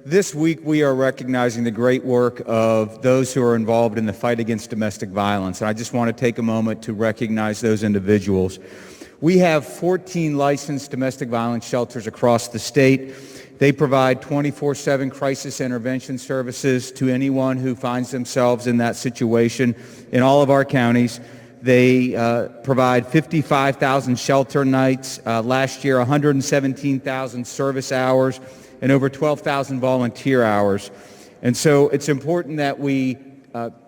this week we are recognizing the great work of those who are involved in the fight against domestic violence. And I just want to take a moment to recognize those individuals. We have 14 licensed domestic violence shelters across the state. They provide 24/7 crisis intervention services to anyone who finds themselves in that situation in all of our counties. They provide 55,000 shelter nights, last year 117,000 service hours, and over 12,000 volunteer hours. And so it's important that we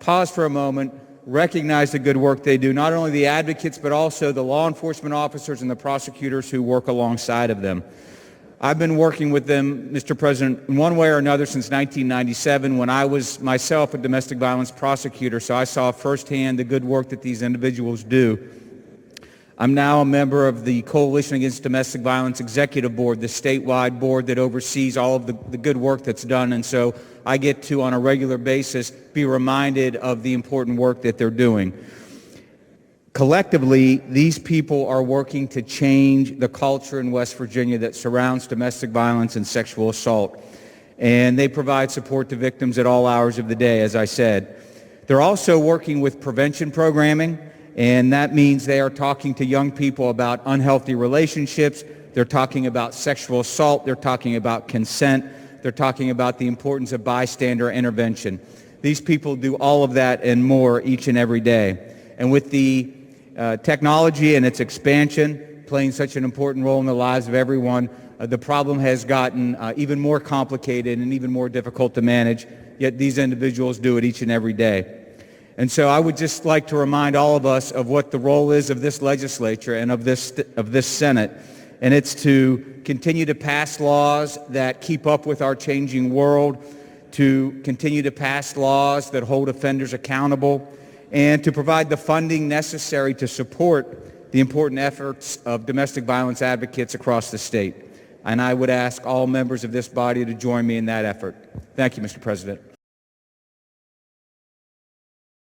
pause for a moment, recognize the good work they do, not only the advocates, but also the law enforcement officers and the prosecutors who work alongside of them. I've been working with them, Mr. President, in one way or another since 1997 when I was myself a domestic violence prosecutor, so I saw firsthand the good work that these individuals do. I'm now a member of the Coalition Against Domestic Violence Executive Board, the statewide board that oversees all of the good work that's done, and so I get to, on a regular basis, be reminded of the important work that they're doing. Collectively, these people are working to change the culture in West Virginia that surrounds domestic violence and sexual assault, and they provide support to victims at all hours of the day, as I said. They're also working with prevention programming, and that means they are talking to young people about unhealthy relationships. They're talking about sexual assault. They're talking about consent. They're talking about the importance of bystander intervention. These people do all of that and more each and every day. And with the technology and its expansion playing such an important role in the lives of everyone, the problem has gotten even more complicated and even more difficult to manage, yet these individuals do it each and every day. And so I would just like to remind all of us of what the role is of this legislature and of this Senate, and it's to continue to pass laws that keep up with our changing world, to continue to pass laws that hold offenders accountable, and to provide the funding necessary to support the important efforts of domestic violence advocates across the state. And I would ask all members of this body to join me in that effort. Thank you, Mr. President.